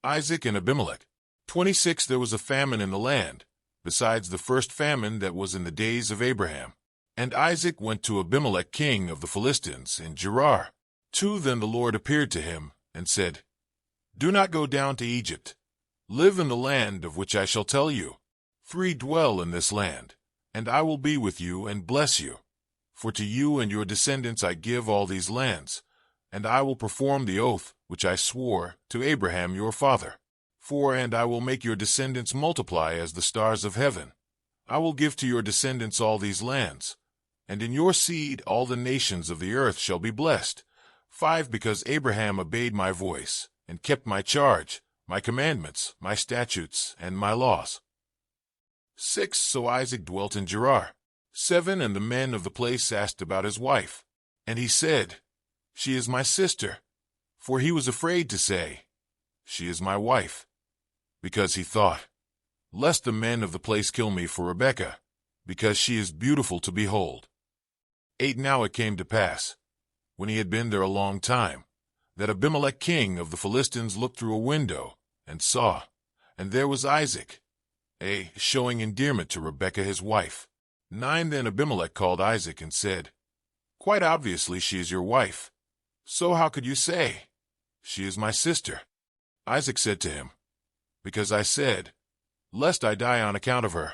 Isaac and Abimelech. 26 There was a famine in the land, besides the first famine that was in the days of Abraham. And Isaac went to Abimelech king of the Philistines in Gerar. 2 Then the Lord appeared to him, and said, Do not go down to Egypt. Live in the land of which I shall tell you. 3 Dwell in this land, and I will be with you and bless you. For to you and your descendants I give all these lands, and I will perform the oath which I swore to Abraham your father. 4 And I will make your descendants multiply as the stars of heaven. I will give to your descendants all these lands, and in your seed all the nations of the earth shall be blessed. 5 Because Abraham obeyed my voice, and kept my charge, my commandments, my statutes, and my laws. 6 So Isaac dwelt in Gerar. 7 And the men of the place asked about his wife. And he said, She is my sister. For he was afraid to say, She is my wife. Because he thought, Lest the men of the place kill me for Rebekah, because she is beautiful to behold. 8 Now it came to pass, when he had been there a long time, that Abimelech king of the Philistines looked through a window, and saw, and there was Isaac, showing endearment to Rebekah his wife. 9 Then Abimelech called Isaac and said, Quite obviously she is your wife. So how could you say, She is my sister? Isaac said to him, Because I said, Lest I die on account of her.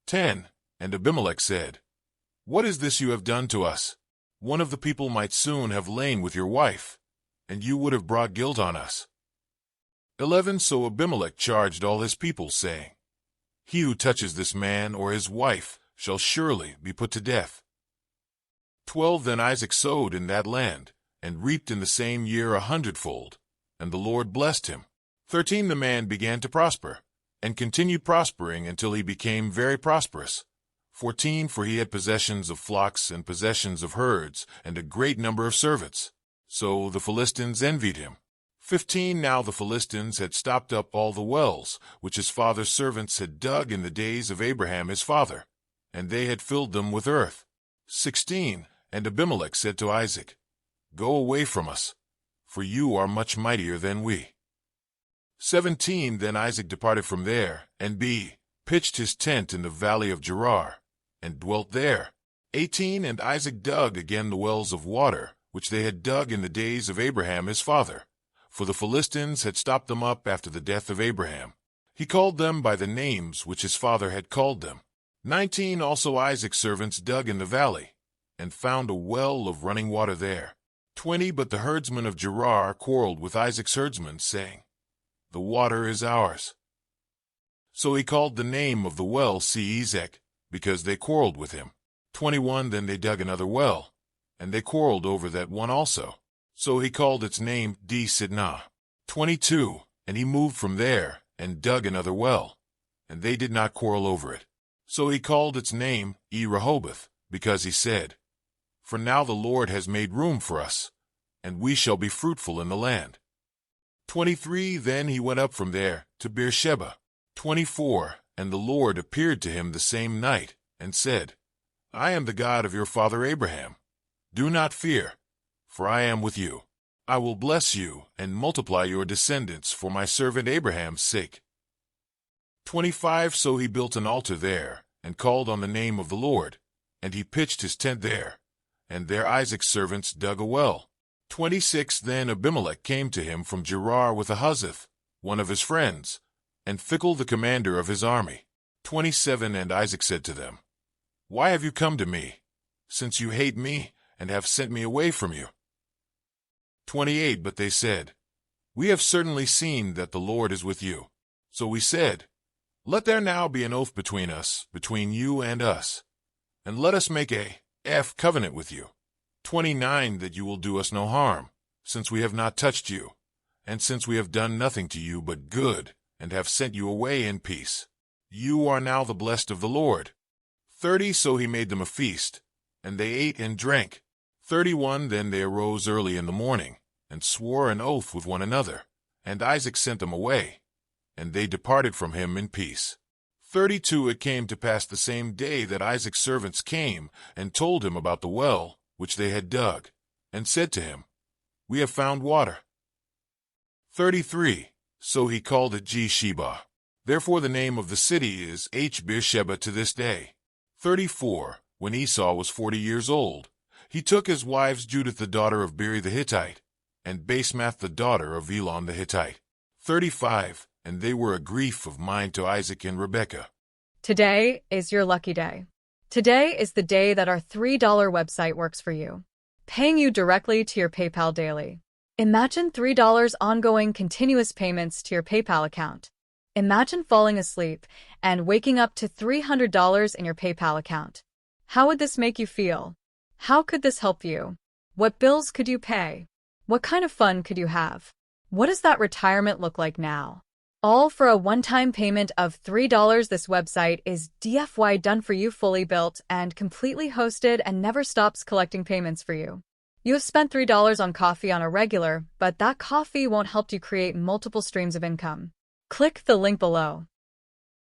10 And Abimelech said, What is this you have done to us? One of the people might soon have lain with your wife, and you would have brought guilt on us. 11 So Abimelech charged all his people, saying, He who touches this man or his wife shall surely be put to death. 12 Then Isaac sowed in that land, and reaped in the same year 100-fold, and the Lord blessed him. 13 The man began to prosper, and continued prospering until he became very prosperous. 14 For he had possessions of flocks and possessions of herds, and a great number of servants. So the Philistines envied him. 15 Now the Philistines had stopped up all the wells, which his father's servants had dug in the days of Abraham his father, and they had filled them with earth. 16 And Abimelech said to Isaac, Go away from us, for you are much mightier than we. 17 Then Isaac departed from there, and pitched his tent in the valley of Gerar, and dwelt there. 18 And Isaac dug again the wells of water, which they had dug in the days of Abraham his father, for the Philistines had stopped them up after the death of Abraham. He called them by the names which his father had called them. 19 Also Isaac's servants dug in the valley, and found a well of running water there. 20 But the herdsmen of Gerar quarreled with Isaac's herdsmen, saying, The water is ours. So he called the name of the well Ezek, because they quarreled with him. 21 Then they dug another well, and they quarreled over that one also. So he called its name Sidnah. 22 And he moved from there, and dug another well, and they did not quarrel over it. So he called its name Rehoboth, because he said, For now the Lord has made room for us, and we shall be fruitful in the land. 23 Then he went up from there to Beersheba. 24 And the Lord appeared to him the same night, and said, I am the God of your father Abraham. Do not fear, for I am with you. I will bless you and multiply your descendants for my servant Abraham's sake. 25 So he built an altar there, and called on the name of the Lord, and he pitched his tent there, and there Isaac's servants dug a well. 26 Then Abimelech came to him from Gerar with Ahuzzath, one of his friends, and Phicol the commander of his army. 27 And Isaac said to them, Why have you come to me, since you hate me, and have sent me away from you? 28 But they said, We have certainly seen that the Lord is with you. So we said, Let there now be an oath between us, between you and us, and let us make a covenant with you. 29 That you will do us no harm, since we have not touched you, and since we have done nothing to you but good, and have sent you away in peace. You are now the blessed of the Lord. 30 So he made them a feast, and they ate and drank. 31 Then they arose early in the morning, and swore an oath with one another, and Isaac sent them away, and they departed from him in peace. 32 It came to pass the same day that Isaac's servants came, and told him about the well which they had dug, and said to him, We have found water. 33 so he called it G-Sheba. Therefore the name of the city is H-Beersheba to this day. 34. When Esau was 40 years old, he took his wives Judith the daughter of Beeri the Hittite, and Basemath the daughter of Elon the Hittite. 35. And they were a grief of mind to Isaac and Rebekah. Today is your lucky day. Today is the day that our $3 website works for you, paying you directly to your PayPal daily. Imagine $3 ongoing continuous payments to your PayPal account. Imagine falling asleep and waking up to $300 in your PayPal account. How would this make you feel? How could this help you? What bills could you pay? What kind of fun could you have? What does that retirement look like now? All for a one-time payment of $3. This website is DFY done for you, fully built and completely hosted, and never stops collecting payments for you. You have spent $3 on coffee on a regular, but that coffee won't help you create multiple streams of income. Click the link below.